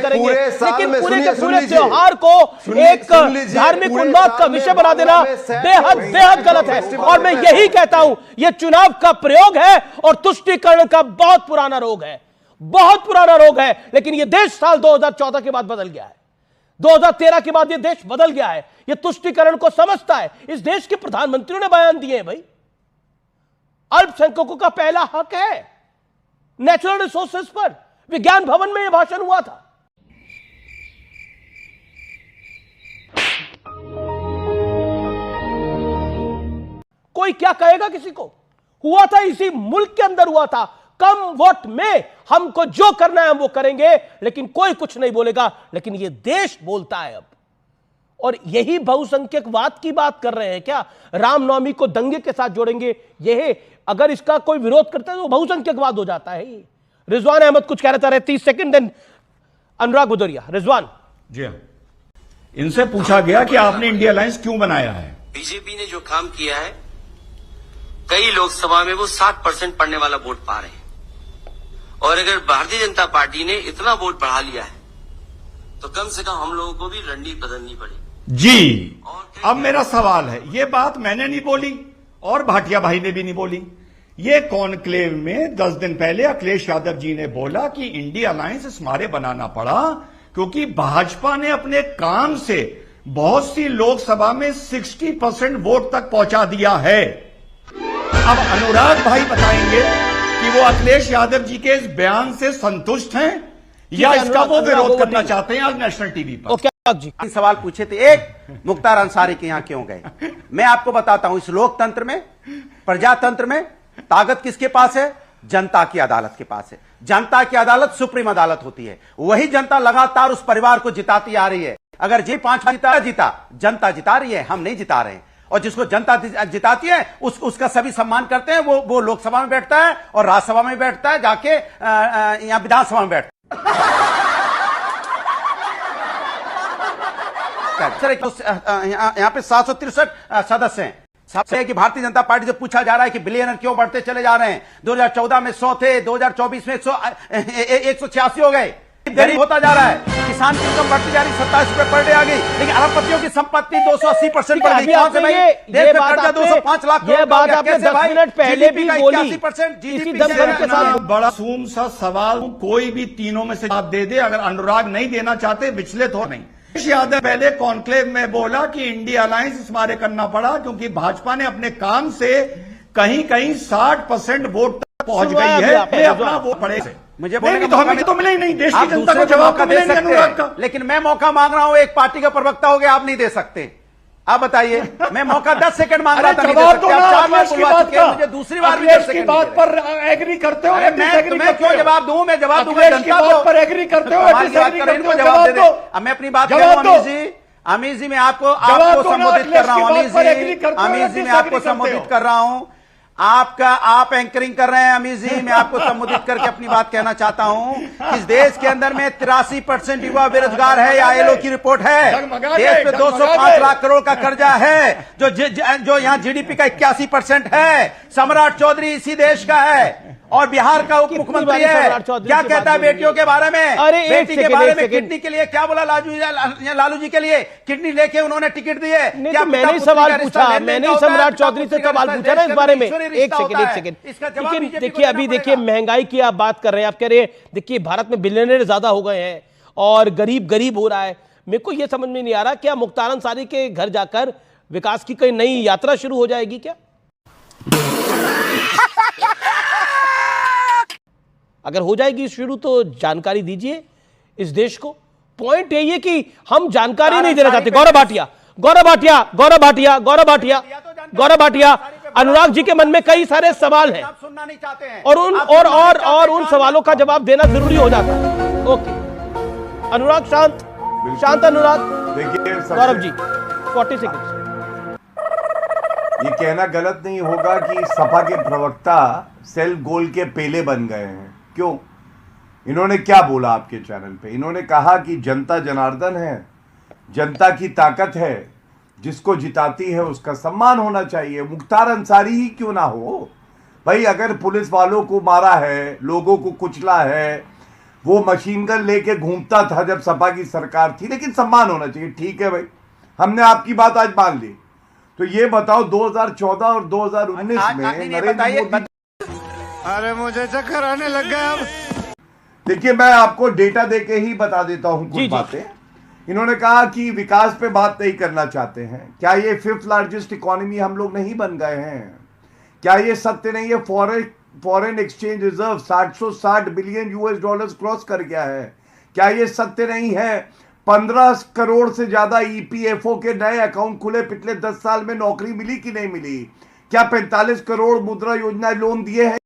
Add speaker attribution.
Speaker 1: करेंगे, लेकिन पूरे के पूरे त्योहार को एक धार्मिक उन्माद का विषय बना देना बेहद बेहद गलत है। और मैं यही कहता हूं, यह चुनाव का प्रयोग है और तुष्टीकरण का बहुत पुराना रोग है, बहुत पुराना रोग है। लेकिन यह देश साल 2014 के बाद बदल गया है, 2013 के बाद यह देश बदल गया है, यह तुष्टीकरण को समझता है। इस देश के प्रधानमंत्रियों ने बयान दिए हैं, भाई अल्पसंख्यकों का पहला हक है नेचुरल रिसोर्सेज पर। विज्ञान भवन में यह भाषण हुआ था। कोई क्या कहेगा किसी को? हुआ था, इसी मुल्क के अंदर हुआ था। कम वोट में हमको जो करना है हम वो करेंगे, लेकिन कोई कुछ नहीं बोलेगा। लेकिन ये देश बोलता है अब, और यही बहुसंख्यकवाद की बात कर रहे हैं क्या? रामनवमी को दंगे के साथ जोड़ेंगे, यह अगर इसका कोई विरोध करता है तो बहुसंख्यकवाद हो जाता है। रिजवान अहमद कुछ कह रहा था, 30 सेकंड, देन अनुराग भदौरिया। रिजवान
Speaker 2: जी हाँ, इनसे पूछा गया कि आपने इंडिया अलायंस क्यों बनाया है।
Speaker 3: बीजेपी ने जो काम किया है, कई लोकसभा में वो 60% पड़ने वाला वोट पा रहे हैं, और अगर भारतीय जनता पार्टी ने इतना वोट बढ़ा लिया है तो कम से कम हम लोगों को भी रणनीति बदलनी पड़ेगी।
Speaker 2: जी, अब मेरा सवाल है, ये बात मैंने नहीं बोली और भाटिया भाई ने भी नहीं बोली। ये कॉन्क्लेव में 10 दिन पहले अखिलेश यादव जी ने बोला कि इंडिया अलायंस इस मारे बनाना पड़ा क्योंकि भाजपा ने अपने काम से बहुत सी लोकसभा में 60% वोट तक पहुंचा दिया है। अब अनुराग भाई बताएंगे कि वो अखिलेश यादव जी के इस बयान से संतुष्ट हैं या इसका वो विरोध करना चाहते हैं आज नेशनल टीवी पर।
Speaker 1: जी
Speaker 4: सवाल पूछे थे, एक मुख्तार अंसारी के यहां क्यों गए? मैं आपको बताता हूं, इस लोकतंत्र में, प्रजातंत्र में ताकत किसके पास है? जनता की अदालत के पास है। जनता की अदालत सुप्रीम अदालत होती है। वही जनता लगातार उस परिवार को जिताती आ रही है। अगर जी 5 जीता, जनता जिता रही है, हम नहीं जिता रहे हैं। और जिसको जनता जिताती है उसका सभी सम्मान करते हैं। वो लोकसभा में बैठता है और राज्यसभा में बैठता है, जाके यहां विधानसभा में बैठता है। यहां पे 763 सदस्य हैं। सबसे कि भारतीय जनता पार्टी से पूछा जा रहा है कि बिलियनर क्यों बढ़ते चले जा रहे हैं। 2014 में 100 थे, 2024 में 186 हो गए। गरीब होता जा रहा है, किसान की इनकम बढ़ती जा रही, 27 रुपए पर डे आ गई, लेकिन अरबपतियों की संपत्ति 280% बढ़ गई। कहां से भाई? देश में कर्जा 205 लाख।
Speaker 1: ये बात आपने 10 मिनट पहले भी बोली।
Speaker 4: 81%
Speaker 1: इसी दमखम के साथ
Speaker 2: बड़ा सूम सा सवाल, कोई भी तीनों में से जवाब दे दे। अगर अनुराग नहीं देना चाहते, विचलित हो नहीं। अखिलेश यादव पहले कॉन्क्लेव में बोला कि इंडिया अलायंस इस मारे करना पड़ा क्योंकि भाजपा ने अपने काम से कहीं कहीं 60% वोट तक पहुंच गई है। अपना वोट पड़े से
Speaker 4: मुझे बोलने
Speaker 2: तो हमें तो मिले ही नहीं, देश की जनता को जवाब दे सकते हैं।
Speaker 4: लेकिन मैं मौका मांग रहा हूं, एक पार्टी का प्रवक्ता हो गया, आप नहीं दे सकते। आप बताइए, मैं मौका 10 सेकंड मांग रहा था, नहीं दे सकते। आप 4 बार बुलवा चुके हैं, मुझे दूसरी बार भी 10 सेकंड बात पर एग्री करते हो। मैं क्यों जवाब दूं? मैं जवाब दूंगा जनता को। पर एग्री करते हो, इनको जवाब दे दो। अब मैं अपनी बात कर रहा हूं। अमीर जी मैं आपको संबोधित कर रहा हूं। अमीर जी मैं आपको संबोधित कर रहा हूं। आप एंकरिंग कर रहे हैं अमीर जी, मैं आपको संबोधित करके अपनी बात कहना चाहता हूं। इस देश के अंदर में 83% युवा बेरोजगार है, या आईएलओ की रिपोर्ट है। देश पे 205 लाख करोड़ का कर्जा है, जो यहां जीडीपी का 81% है। सम्राट चौधरी इसी देश का है और बिहार का उप मुख्यमंत्री है। क्या कहता है बेटियों के बारे में? बेटी के बारे में किडनी के लिए क्या बोला लालू जी के लिए? किडनी लेके उन्होंने टिकट दी है। क्या
Speaker 1: मैंने सवाल पूछा, मैंने सम्राट चौधरी से सवाल पूछा ना इस बारे में। एक सेकंड। लेकिन देखिए, अभी देखिए महंगाई की आप बात कर रहे हैं, आप कह रहे हैं देखिए भारत में बिलियनर ज्यादा हो गए हैं और गरीब हो रहा है। मेरे को यह समझ में नहीं आ रहा, क्या मुख्तार अंसारी के घर जाकर विकास की कोई नई यात्रा शुरू हो जाएगी क्या? अगर हो जाएगी शुरू तो जानकारी दीजिए इस देश को। पॉइंट यही है कि हम जानकारी नहीं देना चाहते। गौरव भाटिया, अनुराग जी के मन में कई सारे सवाल हैं
Speaker 4: सुनना नहीं चाहते हैं
Speaker 1: और उन सवालों का जवाब देना जरूरी हो जाता है। ओके अनुराग, शांत अनुराग।
Speaker 5: देखिए
Speaker 1: गौरव जी 40 सेकंड।
Speaker 5: ये कहना गलत नहीं होगा कि सपा के प्रवक्ता सेल्फ गोल के पेले बन गए हैं। क्यों? इन्होंने क्या बोला आपके चैनल पे? इन्होंने कहा कि जनता जनार्दन है, जनता की ताकत है, जिसको जिताती है उसका सम्मान होना चाहिए। मुख्तार अंसारी ही क्यों ना हो भाई? अगर पुलिस वालों को मारा है, लोगों को कुचला है, वो मशीन गन लेके घूमता था जब सपा की सरकार थी, लेकिन सम्मान होना चाहिए। ठीक है भाई, हमने आपकी बात आज मान ली। तो ये बताओ 2014 और 2019 में नरेंद्र मोदी,
Speaker 6: अरे मुझे चक्कर आने लग गया अब।
Speaker 5: देखिए मैं आपको डेटा देके ही बता देता हूं कुछ बातें। इन्होंने कहा कि विकास पे बात नहीं करना चाहते हैं। क्या ये 5th लार्जेस्ट इकोनॉमी हम लोग नहीं बन गए हैं? क्या ये सत्य नहीं है? Foreign exchange reserve 760 billion US dollars cross कर गया है। क्या ये सत्य नहीं है? 15 करोड़ से ज्यादा ईपीएफओ के नए अकाउंट खुले पिछले 10 साल में, नौकरी मिली कि नहीं मिली? क्या 45 करोड़ मुद्रा योजना लोन दिए हैं?